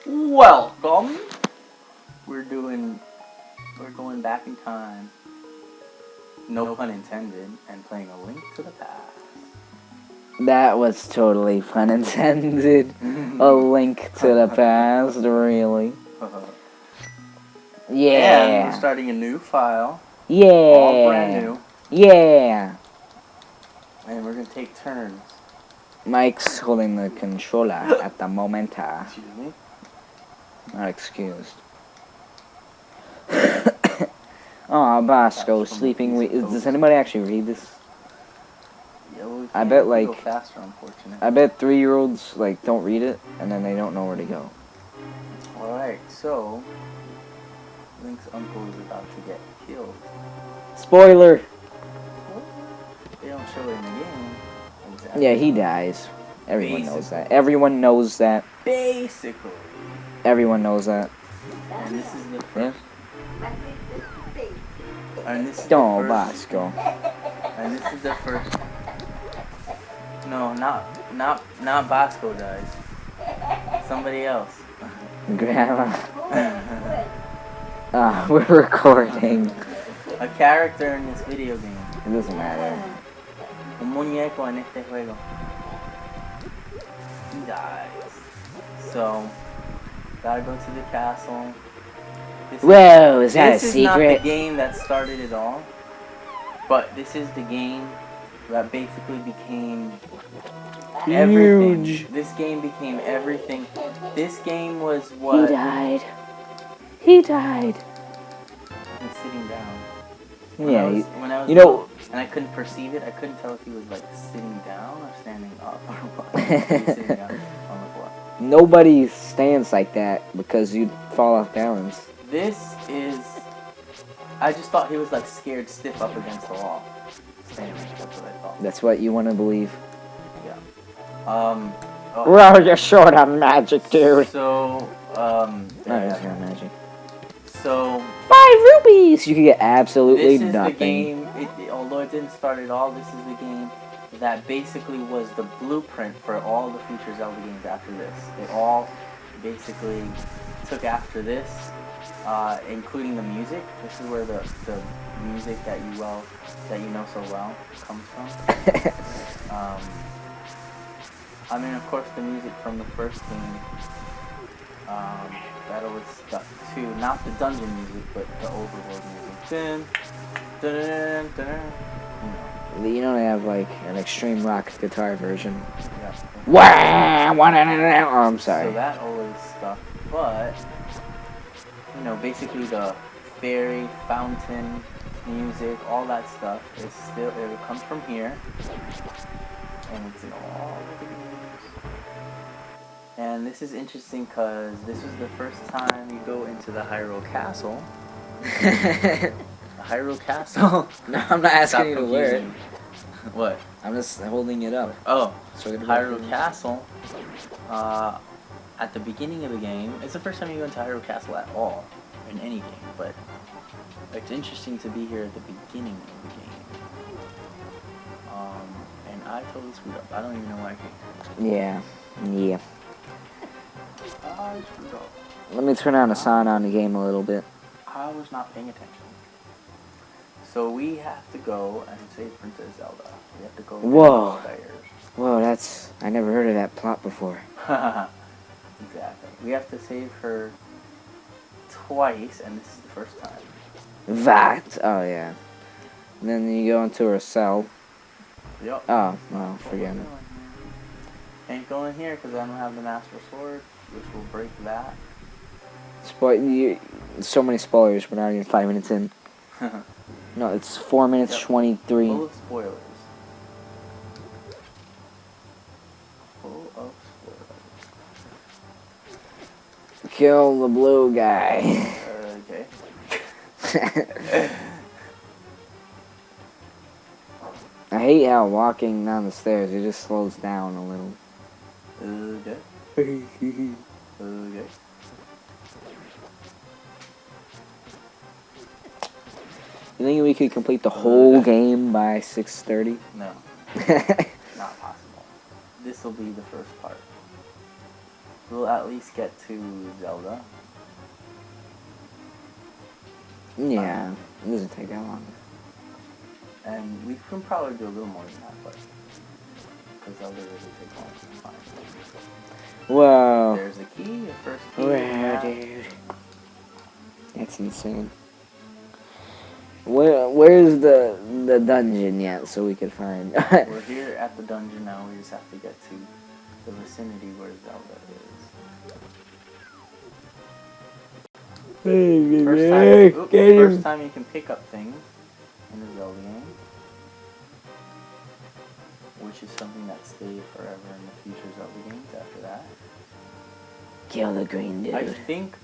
Welcome. We're going back in time. No pun intended, and playing A Link to the Past. That was totally pun intended. A link to the past, really. Yeah. And we're starting a new file. Yeah. All brand new. Yeah. And we're gonna take turns. Mike's holding the controller at the moment. Excuse me. Not excused. Oh, Bosco sleeping. Does anybody actually read this? Yeah, well, I bet go like faster, unfortunately. I bet 3-year-olds like don't read it and then they don't know where to go. All right, so Link's uncle is about to get killed. Spoiler. They don't show it in the game. Exactly. Yeah, he dies. Everyone knows that. Everyone knows that. Basically. Everyone knows that. And this is the first. Yeah. And this is Don't, the first. Bosco. And this is the first. No, not Bosco dies. Somebody else. Grandma. We're recording. A character in this video game. It doesn't matter. Un muñeco en este juego. He dies. So, gotta go to the castle. Whoa, is that a This is not the secret? game that started it all, but this is the game that basically became everything. Huge. This game became everything. This game was what? He died. He died. I'm sitting down. Yeah, When I was you know- little, and I couldn't perceive it. I couldn't tell if he was like sitting down or standing up or what. He was sitting down on the floor. nobody stands like that because you'd fall off balance. This is. I just thought he was like scared stiff up against the wall. Standing. That's what I thought. That's what you want to believe. Yeah. Oh. Well, you're short on magic, dude. So, No, it's not magic. So, 5 rupees! You can get absolutely this is nothing. the game, although it didn't start at all, this is the game that basically was the blueprint for all the future Zelda games after this. They all basically took after this, including the music. This is where the music that you know so well comes from. I mean, of course, the music from the first game, that always stuck too. Not the dungeon music, but the overworld music. Dun, dun, dun, dun, dun. You know they have like an extreme rock guitar version. Yeah. Oh, I'm sorry. So that always stuck, but basically the fairy fountain music, all that stuff is still it comes from here, and it's in all of the games. And this is interesting because this was the first time you go into the Hyrule Castle. The Hyrule Castle. No, I'm not asking Stop you to wear it. confusing. What? I'm just holding it up. Oh, So Hyrule Castle. At the beginning of the game, it's the first time you go into Hyrule Castle at all in any game, but it's interesting to be here at the beginning of the game. And I totally screwed up. I don't even know why I came. Yeah. I screwed up. Let me turn on the sound on the game a little bit. I was not paying attention. So we have to go and save Princess Zelda. We have to go. Whoa. Downstairs. Whoa, I never heard of that plot before. Exactly. We have to save her twice, and this is the first time. That. Oh, yeah. And then you go into her cell. Yep. Oh, well, forget it. Ain't going here because I don't have the Master Sword, which will break that. So many spoilers. We're not even 5 minutes in. No, it's 4 minutes 23. Full of spoilers. Full of spoilers. Kill the blue guy. Okay. I hate how walking down the stairs, it just slows down a little. Okay. Okay. You think we could complete the whole game by 6:30? No. Not possible. This will be the first part. we'll at least get to Zelda. Yeah, it doesn't take that long. And we can probably do a little more than that, but because Zelda doesn't take long to find. Whoa. There's the key, the first key. Where, dude? That's insane. Where's the dungeon yet so we could find? We're here at the dungeon now. We just have to get to the vicinity where Zelda is. First time you can pick up things in the Zelda game, which is something that stays forever in the future Zelda games after that. Kill the green dude. I think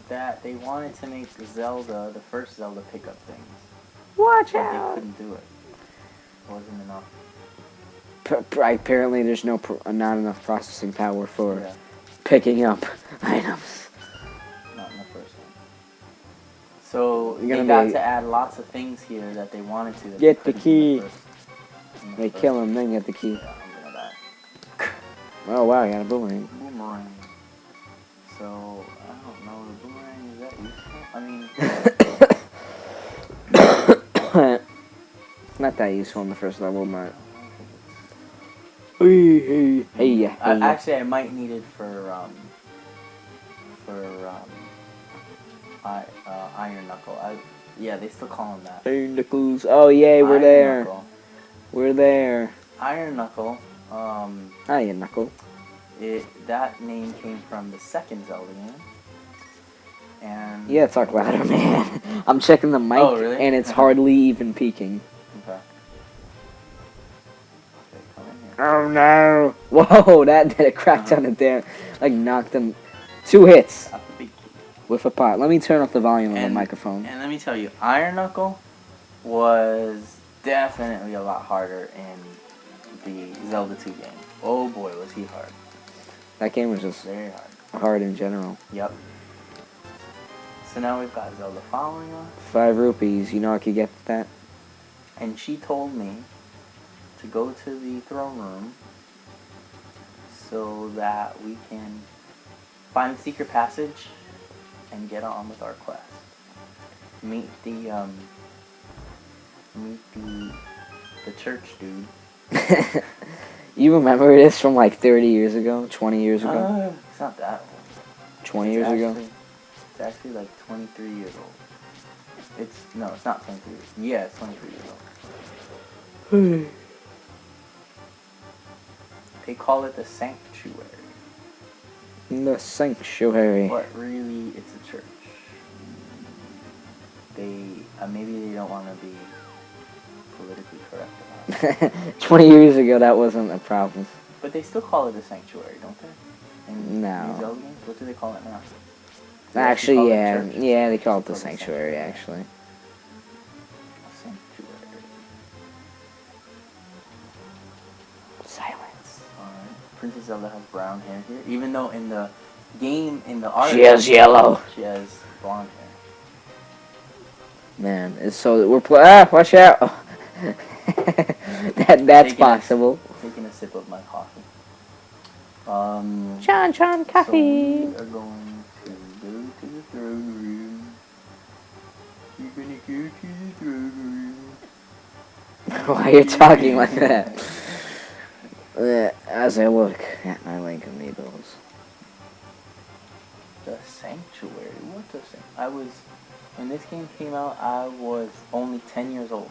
that they wanted to make Zelda, the first Zelda, pick up things. Watch But out! they couldn't do it. It wasn't enough. Apparently, there's not enough processing power for Yeah, picking up items. not in the first one. So You're they gonna got be- to add lots of things here that they wanted to. That Get they the couldn't in key. the They first kill him, then get the key. Yeah, I'm gonna die. Oh wow, I got a boomerang. Boomerang. So, I don't know, the boomerang, is that useful? I mean, Not that useful in the first level, but I don't think it's... hey. Actually, I might need it for Iron Knuckle. Yeah, they still call him that. Iron Knuckles. Oh yay, we're Iron there. Knuckle. We're there. Iron Knuckle, Iron Knuckle. that name came from the second Zelda game. And Yeah, talk louder, man. I'm checking the mic, Oh, really? and it's hardly even peaking. Okay. Okay, come in here. Oh no! Whoa, that did a crap ton of damage. Like knocked him. 2 hits Got the big key. with a pot. Let me turn up the volume of the And- microphone. And let me tell you, Iron Knuckle was definitely a lot harder in the Zelda 2 game. Oh boy, was he hard. That game was just Very hard. hard in general. Yep. So now we've got Zelda following us, 5 rupees. You know I could get that? and she told me to go to the throne room so that we can find the secret passage and get on with our quest. Meet the church dude. You remember this from like 30 years ago? 20 years ago? It's not that old. 20 It's years ago? actually- It's actually like 23 years old. It's not 23 years. Yeah, it's 23 years old. They call it the sanctuary, The sanctuary. but really it's a church. They maybe they don't want to be politically correct about it, 20 years ago, that wasn't a problem. but they still call it a sanctuary, don't they? In No. these Zelda games? What do they call it now? Do they Actually, call it yeah. church? Yeah, they call it the Or the sanctuary, sanctuary. actually. Sanctuary. Silence. Alright. Princess Zelda has brown hair here, even though in the game, in the art, She has yellow. she has blonde hair. Man, it's so we're watch out. That's Taking a- possible. Taking a sip of my coffee. John So we coffee. are going to go to the throne room. You're gonna go to the throne room. Why are you talking like that? As I look at my Link Amiibos. The sanctuary. What the sanctuary? When this game came out, I was only 10 years old.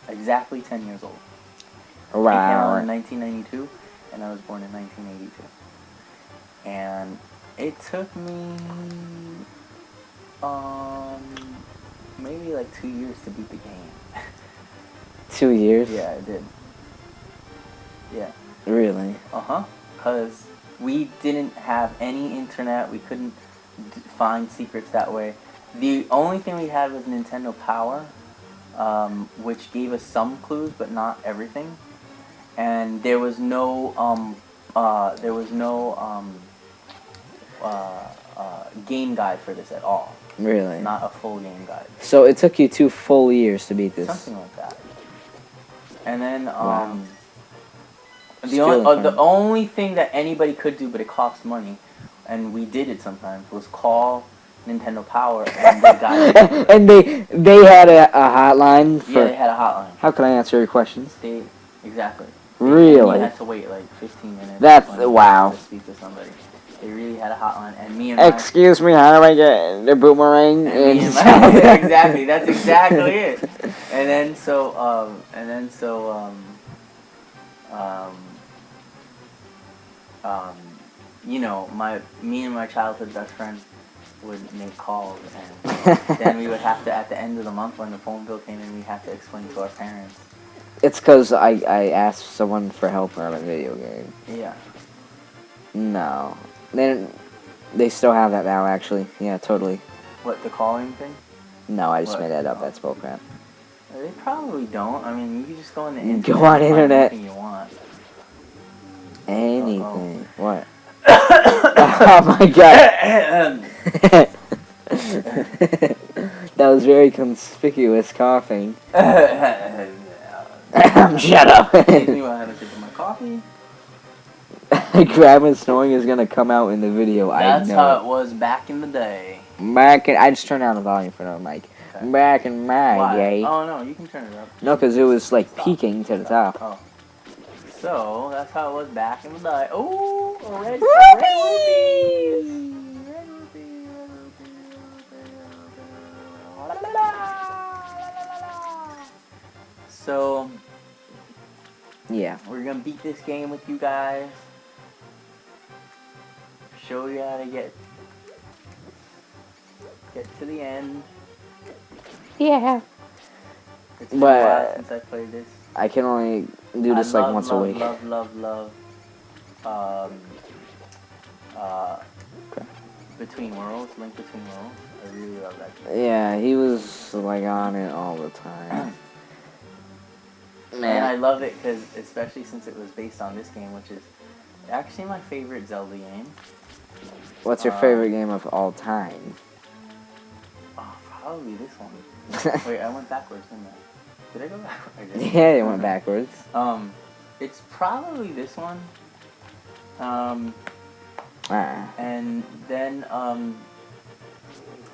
Exactly 10 years old. It came out in Wow. 1992, and I was born in 1982. And it took me, maybe like 2 years to beat the game. 2 years? Yeah, I did. Yeah. Really? Uh-huh. Because we didn't have any internet. We couldn't find secrets that way. The only thing we had was Nintendo Power, which gave us some clues, but not everything. And there was no game guide for this at all. Really? Not a full game guide. So it took you 2 full years to beat this. Something like that. And then Wow. the Still only incredible. the only thing that anybody could do, but it cost money, and we did it sometimes, was call Nintendo Power, and they got it. And they had a hotline for. Yeah, they had a hotline. How can I answer your questions? Exactly. Really? You had to wait like 15 minutes. That's 20 minutes wow. To speak to somebody. They really had a hotline, and me and my Excuse me, how do I get the boomerang? exactly. That's exactly it. And then so you know, me and my childhood best friend would make calls, and then we would have to, at the end of the month when the phone bill came in, we had to explain to our parents. It's because I asked someone for help on a video game. Yeah. No. They still have that now, actually. Yeah, totally. What, the calling thing? No, I just What? made that up. That's bullcrap. They probably don't. I mean, you can just go on the Go internet. on and find internet. anything you want. Anything. What? Oh my god. That was very conspicuous coughing. Shut up. Makes me want to have a sip of my coffee. Grandma's snoring is gonna come out in the video. That's I know. how it was back in the day. I just turned down the volume for the mic. Okay. Back in my Why? day. Oh no, you can turn it up. No, because it was like Stop. peaking to the top. Oh. So that's how it was back in the day. Oh, red rupees. Red rupee. So Yeah. we're gonna beat this game with you guys. Show you how to get to the end. Yeah. It's been a while But since I played this. I can only do this like once a week. Love. Okay. Between Worlds, Link Between Worlds. I really love that game. Yeah, he was like on it all the time. And I Man. love it because, especially since it was based on this game, which is actually my favorite Zelda game. What's your favorite game of all time? Oh, probably this one. Wait, I went backwards, didn't I? Did I go backwards? I did. Yeah, you went backwards. It's probably this one. And then,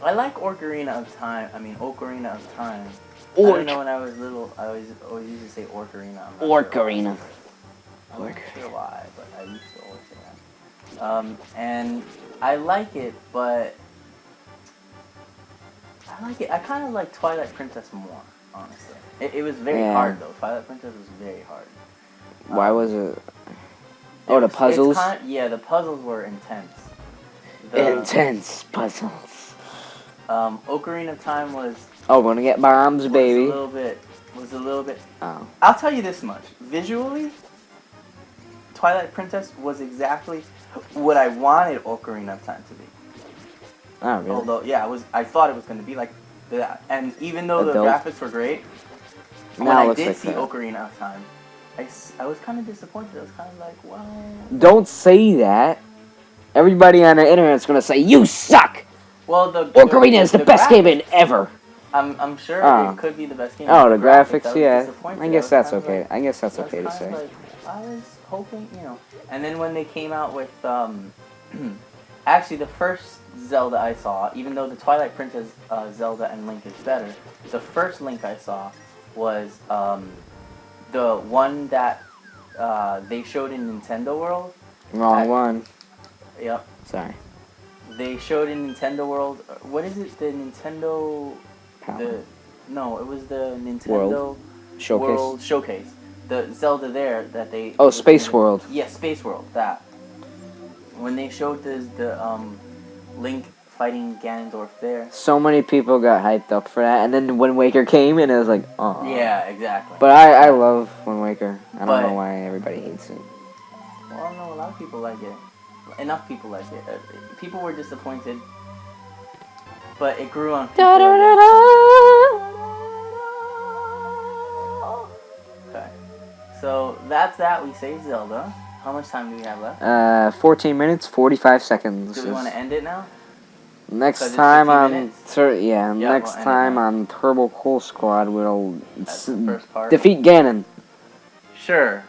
I like Ocarina of Time. Ocarina of Time. I don't know, when I was little, I always used to say Orcarina. I'm not Ocarina. I'm not sure why, but I used to always say that. And I like it, but I kind of like Twilight Princess more, honestly. It was very hard, though. Twilight Princess was very hard. Why was it? Oh, the puzzles? The puzzles were intense. Intense puzzles. Ocarina of Time was... Oh, we're gonna get bombs, baby. Was a little bit... Oh. I'll tell you this much. Visually, Twilight Princess was exactly what I wanted Ocarina of Time to be. Oh, really? Although, I thought it was going to be like that. And even though the graphics were great, when I did see Ocarina of Time, I was kind of disappointed. I was kind of like, well... Don't say that. Everybody on the internet's gonna say, you suck! Well, Ocarina is the best game ever! I'm sure it could be the best game. Oh, the graphics, I was yeah. disappointed. I guess that's okay. Like, I guess that's okay to say. I was hoping, And then when they came out with, actually the first Zelda I saw, even though the Twilight Princess Zelda and Link is better, the first Link I saw was the one that they showed in Nintendo World. Wrong one. Yep. Sorry. They showed in Nintendo World. What is it? The Nintendo. Power. No, it was the Nintendo World Showcase. The Zelda there that they. Oh, Space World. Yeah, Space World. That. When they showed the Link fighting Ganondorf there. So many people got hyped up for that, and then Wind Waker came, and it was like, oh. Yeah, exactly. But I love Wind Waker. I don't know why everybody hates it. Well, I know a lot of people like it. Enough people like it. People were disappointed, but it grew on people. Okay, so that's that. We saved Zelda. How much time do we have left? 14 minutes, 45 seconds. Do we want to end it now? Next time on next time on Turbo Cool Squad, we'll That's the first part. defeat Ganon. Sure.